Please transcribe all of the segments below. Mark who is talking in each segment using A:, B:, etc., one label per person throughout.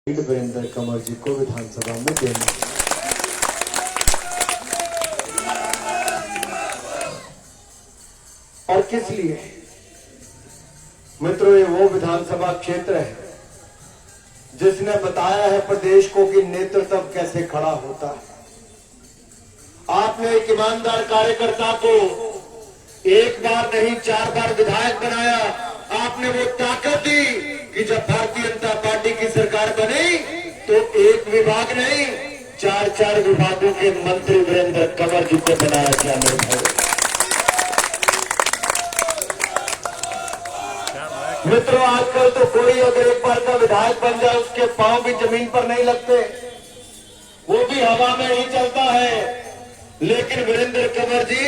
A: वीरेंद्र कंवर जी को विधानसभा में देना। और किस लिए? मित्रों, ये वो विधानसभा क्षेत्र है जिसने बताया है प्रदेश को कि नेतृत्व कैसे खड़ा होता है। आपने एक ईमानदार कार्यकर्ता को एक बार नहीं 4 बार विधायक बनाया। आपने वो ताकत दी कि जब भारतीय जनता पार्टी की सरकार बनी तो एक विभाग नहीं 4 विभागों के मंत्री वीरेंद्र कंवर जी को बनाया गया। मेरे भाई मित्रों, आजकल तो कोई अगर एक बार का विधायक बन जाए उसके पांव भी जमीन पर नहीं लगते, वो भी हवा में ही चलता है। लेकिन वीरेंद्र कंवर जी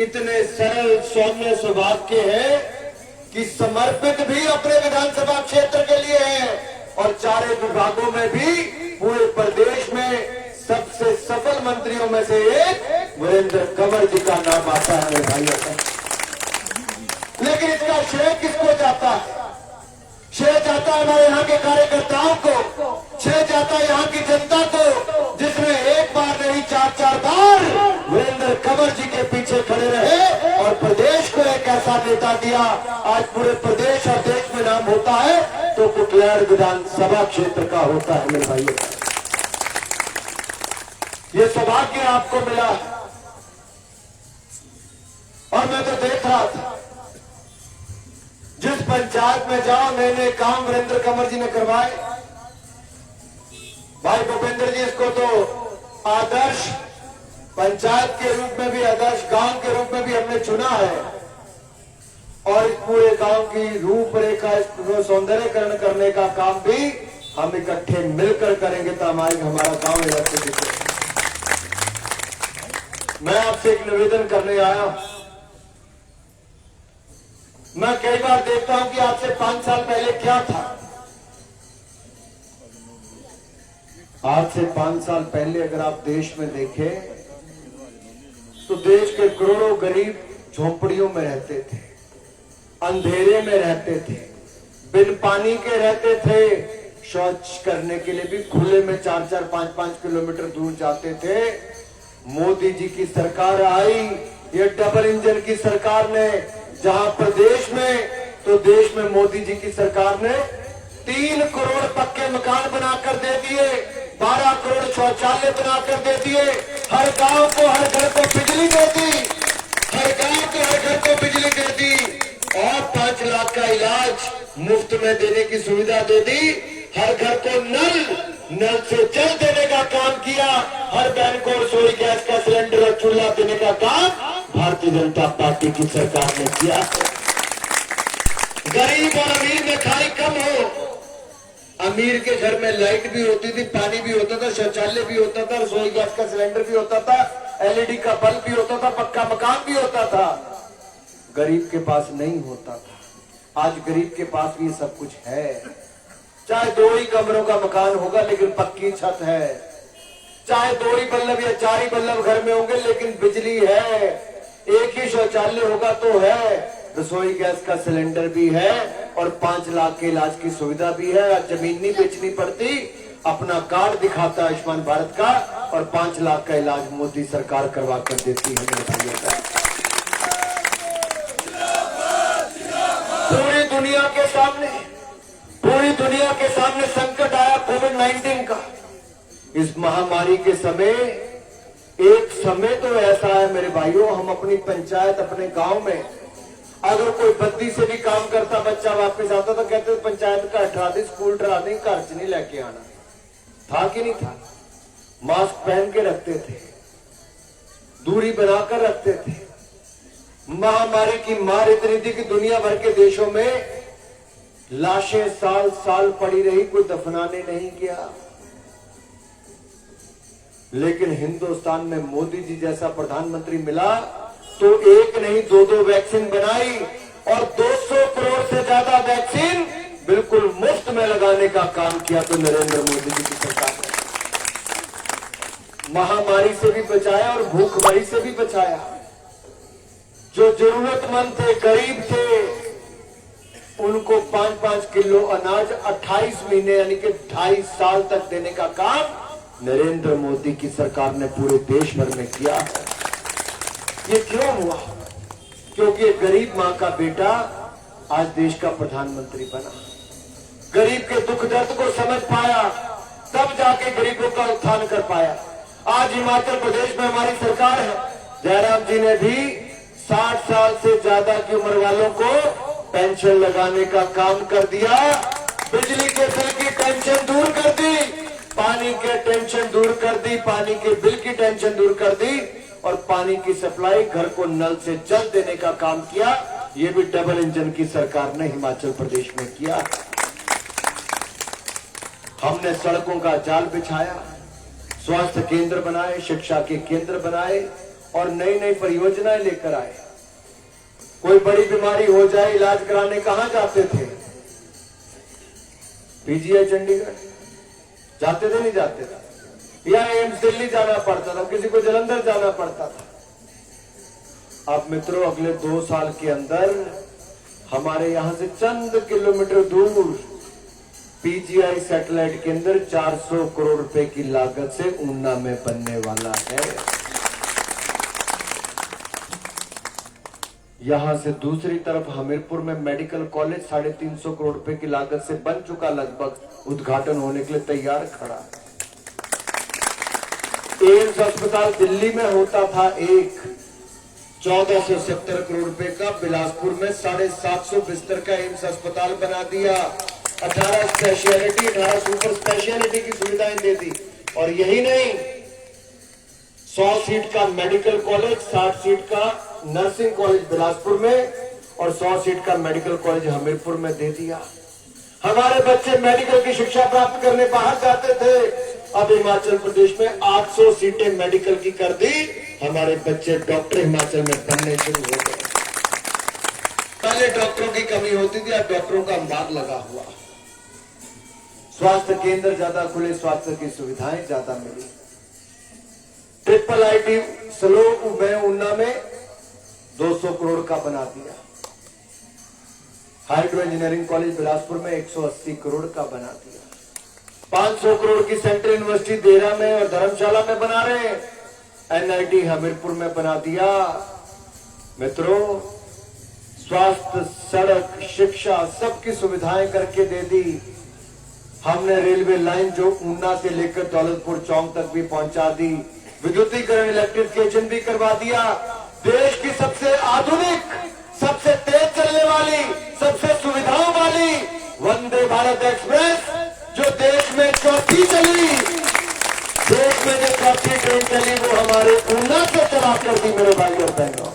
A: इतने सरल सौम्य स्वभाव के हैं कि समर्पित भी अपने विधानसभा क्षेत्र के लिए है और 4 विभागों में भी पूरे प्रदेश में सबसे सफल मंत्रियों में से एक वीरेंद्र कंवर जी का नाम आता है मेरे भाइयों का। लेकिन इसका श्रेय किसको जाता है? श्रेय जाता है हमारे यहाँ के कार्यकर्ताओं को, श्रेय जाता है यहाँ की जनता को, जिसने एक बार नहीं 4 बार वीरेंद्र कंवर जी के पीछे खड़े रहे और प्रदेश को एक ऐसा नेता दिया। आज पूरे प्रदेश और देश में नाम होता है तो कुटलैहड़ विधानसभा क्षेत्र का होता है मेरे भाइयों। ये सौभाग्य आपको मिला और मैं तो देख रहा था जिस पंचायत में जाओ नए नए काम वीरेंद्र कंवर जी ने करवाए। भाई भूपेंद्र जी इसको तो आदर्श पंचायत के रूप में भी, आदर्श गांव के रूप में भी हमने चुना है और इस पूरे गांव की रूपरेखा, इसको सौंदर्यकरण करने का काम भी हम इकट्ठे मिलकर करेंगे तो हमारा गांव ऐसे दिखे। मैं आपसे एक निवेदन करने आया। मैं कई बार देखता हूं कि आज से 5 साल पहले क्या था। आज से 5 साल पहले अगर आप देश में देखें तो देश के करोड़ों गरीब झोंपड़ियों में रहते थे, अंधेरे में रहते थे, बिन पानी के रहते थे, शौच करने के लिए भी खुले में 4-4, 5-5 किलोमीटर दूर जाते थे। मोदी जी की सरकार आई, ये डबल इंजन की सरकार ने, जहां प्रदेश में तो देश में मोदी जी की सरकार ने 3 करोड़ पक्के मकान बनाकर दे दिए, 12 करोड़ शौचालय बनाकर दे दिए, हर गांव को हर घर को बिजली दे दी, हर गांव को हर घर को बिजली दे दी और 5 लाख का इलाज मुफ्त में देने की सुविधा दे दी। हर घर को नल से जल देने का काम किया। हर बहन को रसोई गैस का सिलेंडर और चूल्हा देने का काम भारतीय जनता पार्टी की सरकार ने किया। गरीब और अमीर में खाई कम हो। अमीर के घर में लाइट भी होती थी, पानी भी होता था, शौचालय भी होता था, रसोई गैस का सिलेंडर भी होता था, एलईडी का बल्ब भी होता था, पक्का मकान भी होता था। गरीब के पास नहीं होता था। आज गरीब के पास भी सब कुछ है। चाहे 2 ही कमरों का मकान होगा लेकिन पक्की छत है, चाहे 2 ही बल्ब या 4 ही बल्ब घर में होंगे लेकिन बिजली है, एक ही शौचालय होगा तो है, रसोई गैस का सिलेंडर भी है और 5 लाख के इलाज की सुविधा भी है। जमीन नहीं बेचनी पड़ती, अपना कार्ड दिखाता आयुष्मान भारत का और 5 लाख का इलाज मोदी सरकार करवा कर देती है मेरे भाइयों का। पूरी दुनिया के सामने संकट आया कोविड-19 का। इस महामारी के समय एक समय तो ऐसा है मेरे भाइयों, हम अपनी पंचायत अपने गांव में अगर कोई बद्दी से भी काम करता बच्चा वापस आता तो कहते पंचायत का हटा दी, स्कूल डरा दी, घर से नहीं लेके आना। था कि नहीं था? मास्क पहन के रखते थे, दूरी बनाकर रखते थे। महामारी की मार इतनी थी कि दुनिया भर के देशों में लाशें साल साल पड़ी रही, कोई दफनाने नहीं गया। लेकिन हिंदुस्तान में मोदी जी जैसा प्रधानमंत्री मिला तो एक नहीं 2 वैक्सीन बनाई और 200 करोड़ से ज्यादा वैक्सीन बिल्कुल मुफ्त में लगाने का काम किया। तो नरेंद्र मोदी जी की सरकार ने महामारी से भी बचाया और भूखमरी से भी बचाया। जो जरूरतमंद थे, गरीब थे, उनको 5-5 किलो अनाज 28 महीने यानी कि 2.5 साल तक देने का काम नरेंद्र मोदी की सरकार ने पूरे देश भर में किया है। ये क्यों हुआ? क्योंकि गरीब मां का बेटा आज देश का प्रधानमंत्री बना, गरीब के दुख दर्द को समझ पाया, तब जाके गरीबों का उत्थान कर पाया। आज हिमाचल प्रदेश में हमारी सरकार है, जयराम जी ने भी 60 साल से ज्यादा की उम्र वालों को पेंशन लगाने का काम कर दिया, बिजली के बिल की टेंशन दूर कर दी, पानी के टेंशन दूर कर दी, पानी के बिल की टेंशन दूर कर दी और पानी की सप्लाई घर को नल से जल देने का काम किया। ये भी डबल इंजन की सरकार ने हिमाचल प्रदेश में किया। हमने सड़कों का जाल बिछाया, स्वास्थ्य केंद्र बनाए, शिक्षा के केंद्र बनाए और नई नई परियोजनाएं लेकर आए। कोई बड़ी बीमारी हो जाए, इलाज कराने कहां जाते थे? पीजीआई चंडीगढ़ जाते थे, नहीं जाते थे? या एम्स दिल्ली जाना पड़ता था, किसी को जालंधर जाना पड़ता था। अब मित्रों, अगले 2 साल के अंदर हमारे यहां से चंद किलोमीटर दूर पीजीआई सैटेलाइट केंद्र 400 करोड़ रुपए की लागत से ऊना में बनने वाला है। यहां से दूसरी तरफ हमीरपुर में मेडिकल कॉलेज 350 करोड़ रुपए की लागत से बन चुका, लगभग उद्घाटन होने के लिए तैयार खड़ा। एम्स अस्पताल दिल्ली में होता था एक 1470 करोड़ रुपए का, बिलासपुर में 750 बिस्तर का एम्स अस्पताल बना दिया, 18 स्पेशलिटी 18 सुपर स्पेशलिटी की सुविधाएं दे दी। और यही नहीं, 100 सीट का मेडिकल कॉलेज, 60 सीट का नर्सिंग कॉलेज बिलासपुर में और 100 सीट का मेडिकल कॉलेज हमीरपुर में दे दिया। हमारे बच्चे मेडिकल की शिक्षा प्राप्त करने बाहर जाते थे, अब हिमाचल प्रदेश में 800 सीटें मेडिकल की कर दी। हमारे बच्चे डॉक्टर हिमाचल में बनने शुरू हो गए। पहले डॉक्टरों की कमी होती थी, अब डॉक्टरों का अंबार लगा हुआ। स्वास्थ्य केंद्र ज्यादा खुले, स्वास्थ्य की सुविधाएं ज्यादा मिली। ट्रिपल आईटी स्लो में ऊना में 200 करोड़ का बना दिया। हाइड्रो इंजीनियरिंग कॉलेज बिलासपुर में 180 करोड़ का बना दिया। 500 करोड़ की सेंट्रल यूनिवर्सिटी देहरा में और धर्मशाला में बना रहे हैं। एनआईटी हमीरपुर में बना दिया। मित्रों, स्वास्थ्य, सड़क, शिक्षा सबकी सुविधाएं करके दे दी। हमने रेलवे लाइन जो ऊना से लेकर दौलतपुर चौक तक भी पहुंचा दी। विद्युतीकरण, इलेक्ट्रिफिकेशन भी करवा दिया। देश की सबसे आधुनिक, सबसे तेज चलने वाली, सबसे सुविधाओं वाली वंदे भारत एक्सप्रेस जो देश में चौथी चली, देश में जो चौथी ट्रेन चली वो हमारे ऊना से चला कर दी। मेरे भाई और बहनों,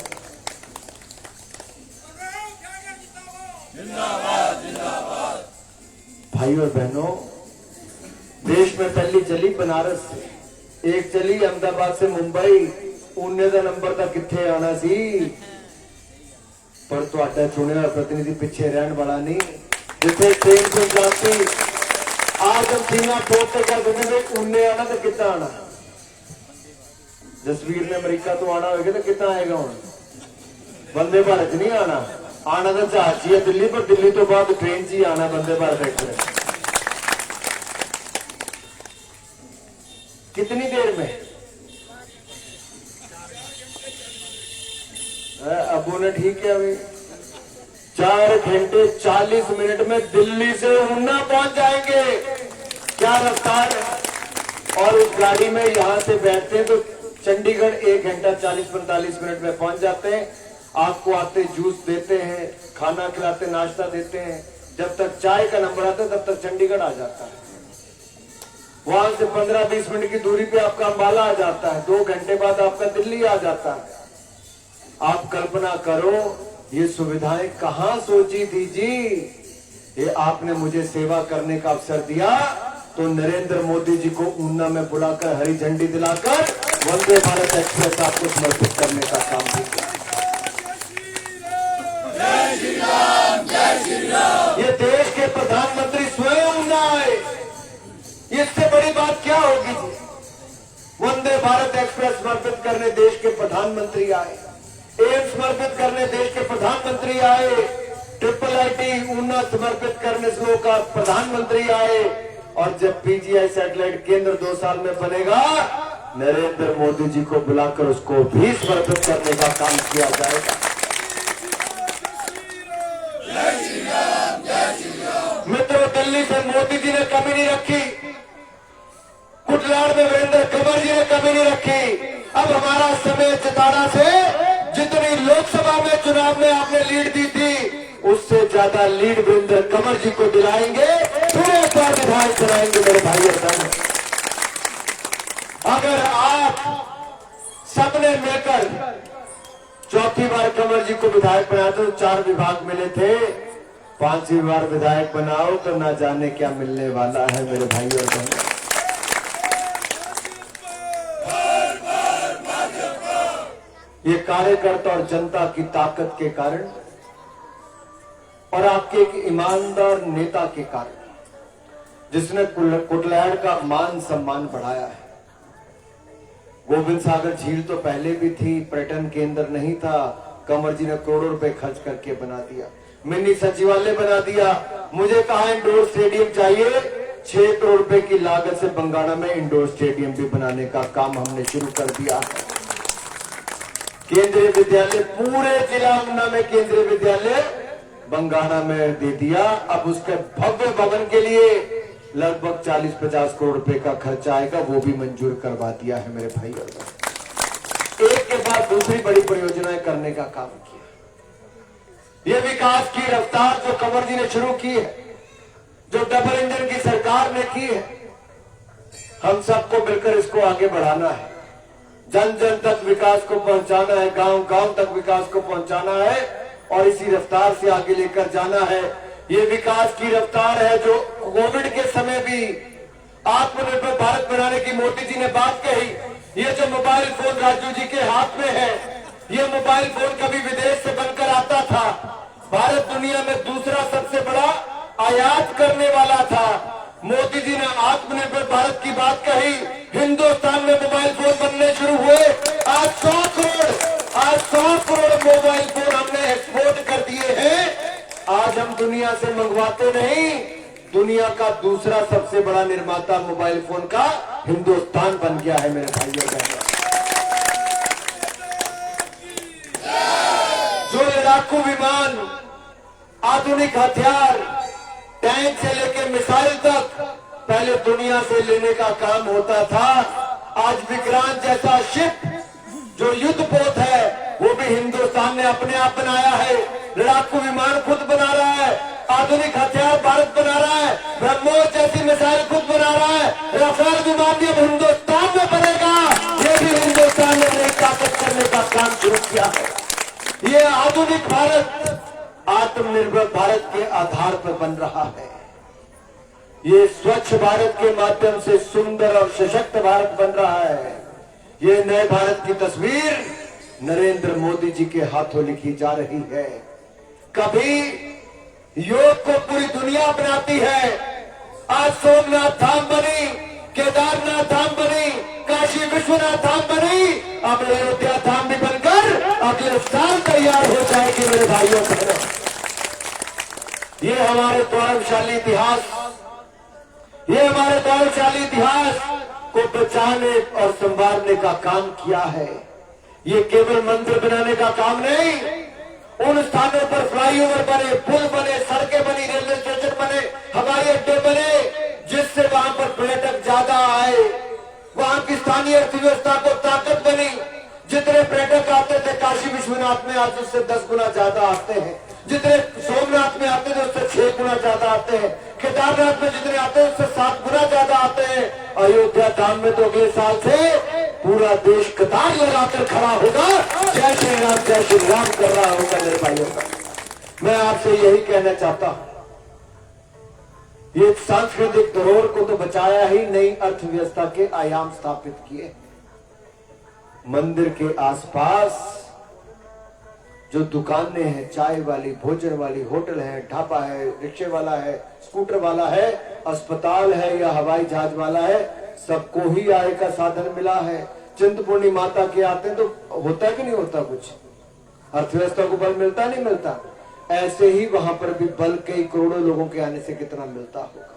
A: भाई और बहनों, देश में पहली चली बनारस से, एक चली अहमदाबाद से मुंबई। ऊने का नंबर तक किथे आना सी, पर तुहाडा चुने हुआ प्रतिनिधि पिछे रहने वाला नहीं। जिथे ट्रेन को जाती आज हम सिंगापुर से कर देंगे, ऊने आना तो कितना आना? जसवीर ने अमेरिका तो आना होगा तो कितना आएगा? हूं वंदे भारत नहीं आना, आना तो जहाज ही है दिल्ली, पर दिल्ली तो बाद ट्रेन से ही आना वंदे भारत एक्सप्रेस। कितनी देर में? अबू ने ठीक है, अभी 4 घंटे 40 मिनट में दिल्ली से ऊना पहुंच जाएंगे। क्या रफ्तार है! और उस गाड़ी में यहां से बैठते हैं तो चंडीगढ़ 1 घंटा 40-45 मिनट में पहुंच जाते हैं। आपको आते जूस देते हैं, खाना खिलाते, नाश्ता देते हैं। जब तक चाय का नंबर आता है तब तक चंडीगढ़ आ जाता है। वहां से 15-20 मिनट की दूरी पे आपका अंबाला आ जाता है। 2 घंटे बाद आपका दिल्ली आ जाता है। आप कल्पना करो, ये सुविधाएं कहां सोची थी जी? ये आपने मुझे सेवा करने का अवसर दिया तो नरेंद्र मोदी जी को ऊना में बुलाकर हरी झंडी दिलाकर वंदे भारत एक्सप्रेस आपको समर्पित करने का काम भी किया। ये देश के प्रधानमंत्री स्वयं ऊना आए, इससे बड़ी बात क्या होगी जी? वंदे भारत एक्सप्रेस समर्पित करने देश के प्रधानमंत्री आए, एम्स समर्पित करने देश के प्रधानमंत्री आए, IIT ऊना समर्पित करने से का प्रधानमंत्री आए, और जब PGI सैटेलाइट केंद्र 2 साल में बनेगा, नरेंद्र मोदी जी को बुलाकर उसको भी समर्पित करने का काम किया जाएगा। मित्रों, दिल्ली से मोदी जी ने कमी नहीं रखी, कुटलाड़ में वीरेंद्र कंवर जी ने कमी नहीं रखी। अब हमारा समय चिताड़ा से जितनी लोकसभा में चुनाव में आपने लीड दी थी, उससे ज्यादा लीड वीरेंद्र कंवर जी को दिलाएंगे, फिर एक बार विधायक बनाएंगे मेरे भाई और बहनों। अगर आप सबने मिलकर चौथी बार कंवर जी को विधायक बनाए तो 4 विभाग मिले थे, 5वीं बार विधायक बनाओ तो ना जाने क्या मिलने वाला है मेरे भाई और बहनों। ये कार्यकर्ता और जनता की ताकत के कारण और आपके एक ईमानदार नेता के कारण, जिसने कुटलैहड़ का मान सम्मान बढ़ाया है। गोविंद सागर झील तो पहले भी थी, पर्यटन केंद्र नहीं था, कंवर जी ने करोड़ों रुपए खर्च करके बना दिया। मिनी सचिवालय बना दिया। मुझे कहा इंडोर स्टेडियम चाहिए, 6 करोड़ रुपए की लागत से बंगाणा में इंडोर स्टेडियम भी बनाने का काम हमने शुरू कर दिया है। केंद्रीय विद्यालय पूरे जिला ऊना में केंद्रीय विद्यालय बंगाणा में दे दिया। अब उसके भव्य भवन के लिए लगभग 40-50 करोड़ रुपए का खर्चा आएगा, वो भी मंजूर करवा दिया है मेरे भाई और बहन। एक के बाद दूसरी बड़ी परियोजनाएं करने का काम किया। ये विकास की रफ्तार जो कंवर जी ने शुरू की है, जो डबल इंजन की सरकार ने की है, हम सबको मिलकर इसको आगे बढ़ाना है। जन जन तक विकास को पहुंचाना है, गांव गांव तक विकास को पहुंचाना है और इसी रफ्तार से आगे लेकर जाना है। ये विकास की रफ्तार है जो कोविड के समय भी आत्मनिर्भर भारत बनाने की मोदी जी ने बात कही। ये जो मोबाइल फोन राजू जी के हाथ में है, ये मोबाइल फोन कभी विदेश से बनकर आता था। भारत दुनिया में दूसरा सबसे बड़ा आयात करने वाला था। मोदी जी ने आत्मनिर्भर भारत की बात कही, हिंदुस्तान में मोबाइल फोन बनने शुरू हुए। आज 100 करोड़ मोबाइल फोन हमने एक्सपोर्ट कर दिए हैं। आज हम दुनिया से मंगवाते नहीं, दुनिया का दूसरा सबसे बड़ा निर्माता मोबाइल फोन का हिंदुस्तान बन गया है मेरे भाइयों बहनों। जो लड़ाकू विमान, आधुनिक हथियार, टैंक से लेकर मिसाइल तक पहले दुनिया से लेने का काम होता था, आज विक्रांत जैसा शिप जो युद्ध पोत है वो भी हिंदुस्तान ने अपने आप बनाया है। लड़ाकू विमान खुद बना रहा है, आधुनिक हथियार भारत बना रहा है, ब्रह्मोस जैसी मिसाइल खुद बना रहा है, राफेल विमान भी हिंदुस्तान में बनेगा। ये भी हिंदुस्तान ने अपनी ताकत करने का काम शुरू किया है। ये आधुनिक भारत आत्मनिर्भर भारत के आधार पर बन रहा है। ये स्वच्छ भारत के माध्यम से सुंदर और सशक्त भारत बन रहा है। ये नए भारत की तस्वीर नरेंद्र मोदी जी के हाथों लिखी जा रही है। कभी योग को पूरी दुनिया अपनाती है, आज सोमनाथ धाम बनी, केदारनाथ धाम बनी, काशी विश्वनाथ धाम बनी, अब अयोध्या धाम भी बनकर अगले साल तैयार हो जाएगी मेरे भाइयों बहनों। ये हमारे गौरवशाली इतिहास, ये हमारे गौरवशाली इतिहास को बचाने और संवारने का काम किया है। ये केवल मंदिर बनाने का काम नहीं, उन स्थानों पर फ्लाईओवर बने, पुल बने, सड़कें बनी, रेलवे स्टेशन बने, हवाई अड्डे बने, जिससे वहां पर पर्यटक ज्यादा आए, वहां की स्थानीय अर्थव्यवस्था को ताकत बनी। जितने पर्यटक आते थे काशी विश्वनाथ में, आज उससे 10 गुना ज्यादा आते हैं। जितने सोमनाथ में आते थे उससे 6 गुना ज्यादा आते हैं। केदारनाथ में जितने आते हैं उससे 7 गुना ज्यादा आते हैं। अयोध्या धाम में तो अगले साल से पूरा देश कतार लगाकर खड़ा होगा, जय श्री राम कर रहा होगा मेरे भाइयों का। मैं आपसे यही कहना चाहता हूं, ये सांस्कृतिक धरोहर को तो बचाया ही, नई अर्थव्यवस्था के आयाम स्थापित किए। मंदिर के आसपास जो दुकानें हैं, चाय वाली, भोजन वाली, होटल है, ढाबा है, रिक्शे वाला है, स्कूटर वाला है, अस्पताल है या हवाई जहाज वाला है, सबको ही आय का साधन मिला है। चिंतपूर्णी माता के आते हैं तो होता कि नहीं होता कुछ, अर्थव्यवस्था को बल मिलता नहीं मिलता। ऐसे ही वहां पर भी बल कई करोड़ों लोगों के आने से कितना मिलता होगा।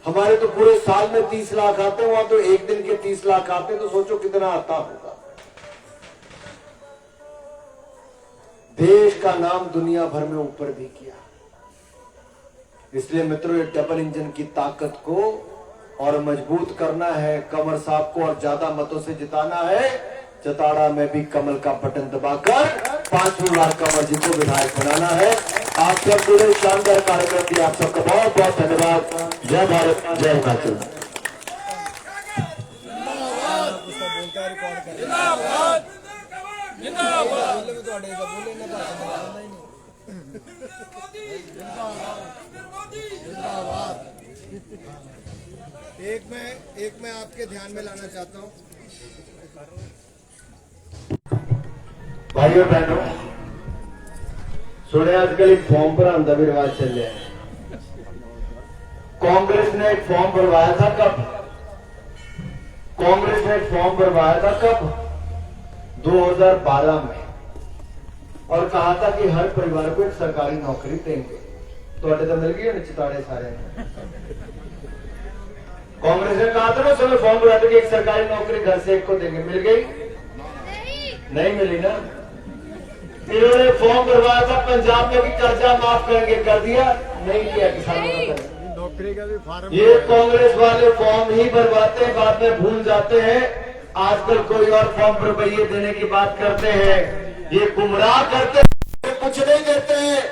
A: हमारे तो पूरे साल में 30 लाख आते हैं, वहां तो एक दिन के 30 लाख आते हैं, तो सोचो कितना आता होगा। देश का नाम दुनिया भर में ऊपर भी किया। इसलिए मित्रों, ये डबल इंजन की ताकत को और मजबूत करना है, कंवर साहब को और ज्यादा मतों से जिताना है। जताड़ा में भी कमल का बटन दबाकर 5 लाख कंवर जी को विधायक बनाना है। आप सब जुड़े, शानदार कार्यक्रम दिए, आप सबका बहुत बहुत धन्यवाद। जय भारत, जय हिमाचल।
B: एक मैं आपके ध्यान में लाना चाहता हूँ
A: भाइयों बहनों, सुने आजकल एक फॉर्म पर आंदा भी रिवाज चल रहा है। कांग्रेस ने एक फॉर्म भरवाया था कब? कांग्रेस ने एक फॉर्म भरवाया था कब? 2012 में, और कहा था कि हर परिवार को एक सरकारी नौकरी देंगे। तो अड्डे तो मिल गई है चिताड़े सारे। कांग्रेस ने कहा था ना, समय फॉर्म भरा था कि एक सरकारी नौकरी घर से एक को देंगे। मिल गई? नहीं मिली ना। इन्होंने फॉर्म भरवाया था पंजाब में कि कर्जा माफ करेंगे, कर दिया? नहीं किया किसानों का।
B: नौकरी का भी फार्म,
A: ये कांग्रेस वाले फॉर्म ही भरवाते हैं, बाद में भूल जाते हैं। आजकल कोई और फॉर्म पर रुपये देने की बात करते हैं। ये गुमराह करते हैं, कुछ नहीं देते हैं।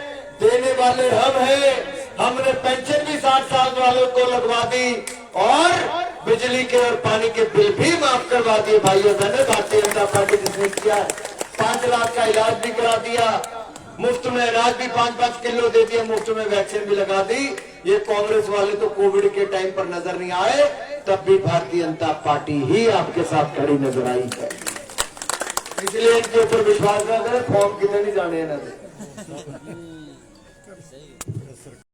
A: देने वाले हम हैं। हमने पेंशन भी 60 साल वालों को लगवा दी और बिजली के और पानी के बिल भी माफ करवा दिए। भाइयों बहनों, भारतीय जनता पार्टी जिसने किया, 5 लाख का इलाज भी करा दिया, मुफ्त में अनाज भी 5-5 किलो दे दिया, मुफ्त में वैक्सीन भी लगा दी। ये कांग्रेस वाले तो कोविड के टाइम पर नजर नहीं आए, तब भी भारतीय जनता पार्टी ही आपके साथ खड़ी नजर आई है। इसलिए इनके ऊपर विश्वास न करें, फॉर्म कितने नहीं जाने ना दे।